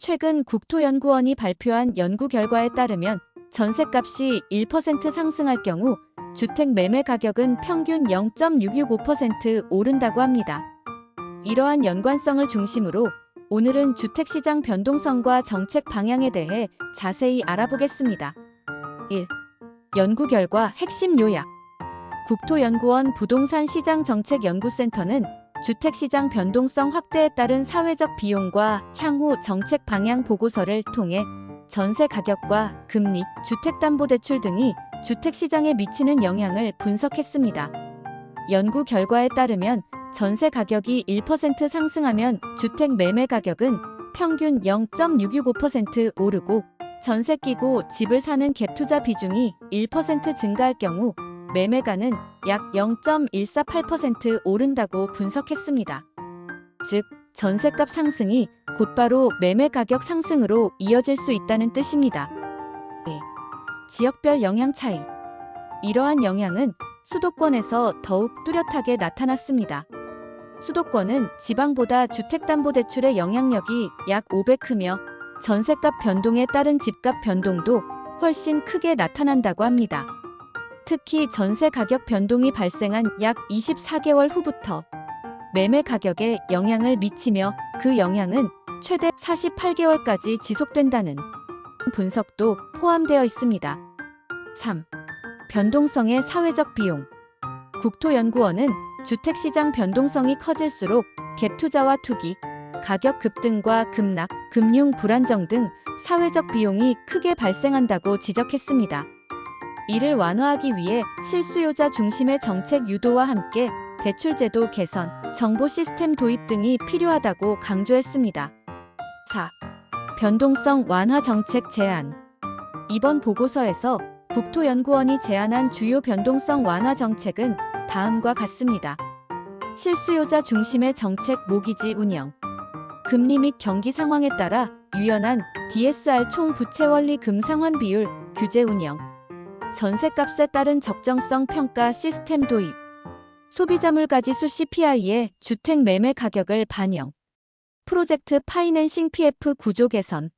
최근 국토연구원이 발표한 연구 결과에 따르면 전셋값이 1% 상승할 경우 주택 매매 가격은 평균 0.665% 오른다고 합니다. 이러한 연관성을 중심으로 오늘은 주택시장 변동성과 정책 방향에 대해 자세히 알아보겠습니다. 1. 연구 결과 핵심 요약. 국토연구원 부동산시장정책연구센터는 주택시장 변동성 확대에 따른 사회적 비용과 향후 정책 방향 보고서를 통해 전세 가격과 금리, 주택담보대출 등이 주택시장에 미치는 영향을 분석했습니다. 연구 결과에 따르면 전세 가격이 1% 상승하면 주택 매매 가격은 평균 0.665% 오르고 전세 끼고 집을 사는 갭 투자 비중이 1% 증가할 경우 매매가는 약 0.148% 오른다고 분석했습니다. 즉, 전세값 상승이 곧바로 매매 가격 상승으로 이어질 수 있다는 뜻입니다. 지역별 영향 차이. 이러한 영향은 수도권에서 더욱 뚜렷하게 나타났습니다. 수도권은 지방보다 주택담보대출의 영향력이 약 500크며 전세값 변동에 따른 집값 변동도 훨씬 크게 나타난다고 합니다. 특히 전세 가격 변동이 발생한 약 24개월 후부터 매매 가격에 영향을 미치며 그 영향은 최대 48개월까지 지속된다는 분석도 포함되어 있습니다. 3. 변동성의 사회적 비용. 국토연구원은 주택시장 변동성이 커질수록 갭 투자와 투기, 가격 급등과 급락, 금융 불안정 등 사회적 비용이 크게 발생한다고 지적했습니다. 이를 완화하기 위해 실수요자 중심의 정책 유도와 함께 대출제도 개선, 정보 시스템 도입 등이 필요하다고 강조했습니다. 4. 변동성 완화 정책 제안. 이번 보고서에서 국토연구원이 제안한 주요 변동성 완화 정책은 다음과 같습니다. 실수요자 중심의 정책 모기지 운영. 금리 및 경기 상황에 따라 유연한 DSR 총 부채 원리 금상환 비율 규제 운영. 전세값에 따른 적정성 평가 시스템 도입. 소비자물 가지수 CPI의 주택 매매 가격을 반영. 프로젝트 파이낸싱 PF 구조 개선.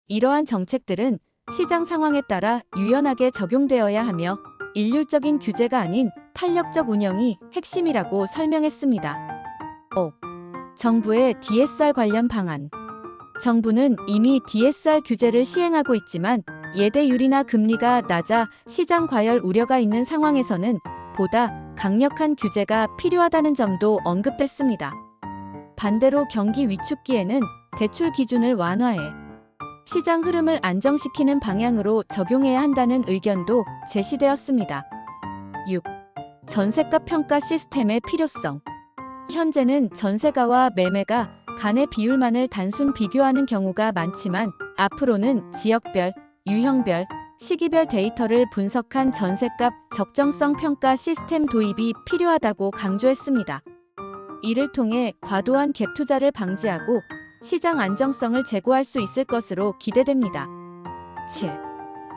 이러한 정책들은 시장 상황에 따라 유연하게 적용되어야 하며 일률적인 규제가 아닌 탄력적 운영이 핵심이라고 설명했습니다. 5. 정부의 DSR 관련 방안. 정부는 이미 DSR 규제를 시행하고 있지만 예대율이나 금리가 낮아 시장 과열 우려가 있는 상황에서는 보다 강력한 규제가 필요하다는 점도 언급됐습니다. 반대로 경기 위축기에는 대출 기준을 완화해 시장 흐름을 안정시키는 방향으로 적용해야 한다는 의견도 제시되었습니다. 6. 전세값 평가 시스템의 필요성. 현재는 전세가와 매매가 간의 비율만을 단순 비교하는 경우가 많지만 앞으로는 지역별, 유형별, 시기별 데이터를 분석한 전세값 적정성 평가 시스템 도입이 필요하다고 강조했습니다. 이를 통해 과도한 갭 투자를 방지하고 시장 안정성을 제고할 수 있을 것으로 기대됩니다. 7.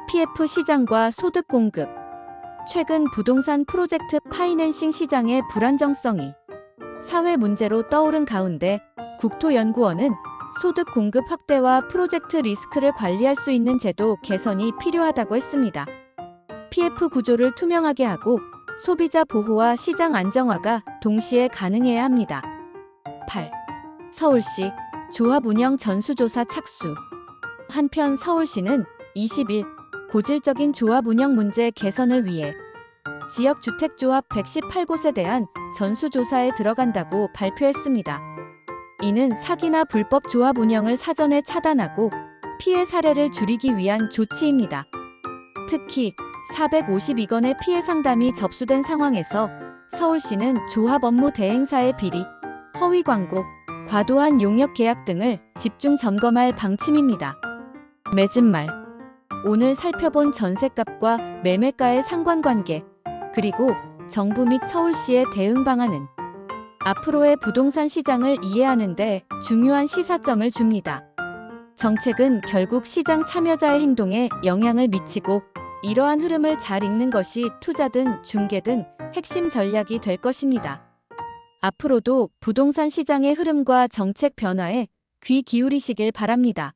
PF 시장과 소득 공급. 최근 부동산 프로젝트 파이낸싱 시장의 불안정성이 사회 문제로 떠오른 가운데 국토연구원은 소득 공급 확대와 프로젝트 리스크를 관리할 수 있는 제도 개선이 필요하다고 했습니다. PF 구조를 투명하게 하고 소비자 보호와 시장 안정화가 동시에 가능해야 합니다. 8. 서울시 조합 운영 전수조사 착수. 한편 서울시는 20일 고질적인 조합 운영 문제 개선을 위해 지역 주택조합 118곳에 대한 전수조사에 들어간다고 발표했습니다. 이는 사기나 불법 조합 운영을 사전에 차단하고 피해 사례를 줄이기 위한 조치입니다. 특히 452건의 피해 상담이 접수된 상황에서 서울시는 조합 업무 대행사의 비리, 허위 광고, 과도한 용역 계약 등을 집중 점검할 방침입니다. 맺은 말. 오늘 살펴본 전셋값과 매매가의 상관관계, 그리고 정부 및 서울시의 대응 방안은 앞으로의 부동산 시장을 이해하는 데 중요한 시사점을 줍니다. 정책은 결국 시장 참여자의 행동에 영향을 미치고 이러한 흐름을 잘 읽는 것이 투자든 중개든 핵심 전략이 될 것입니다. 앞으로도 부동산 시장의 흐름과 정책 변화에 귀 기울이시길 바랍니다.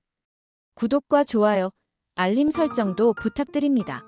구독과 좋아요, 알림 설정도 부탁드립니다.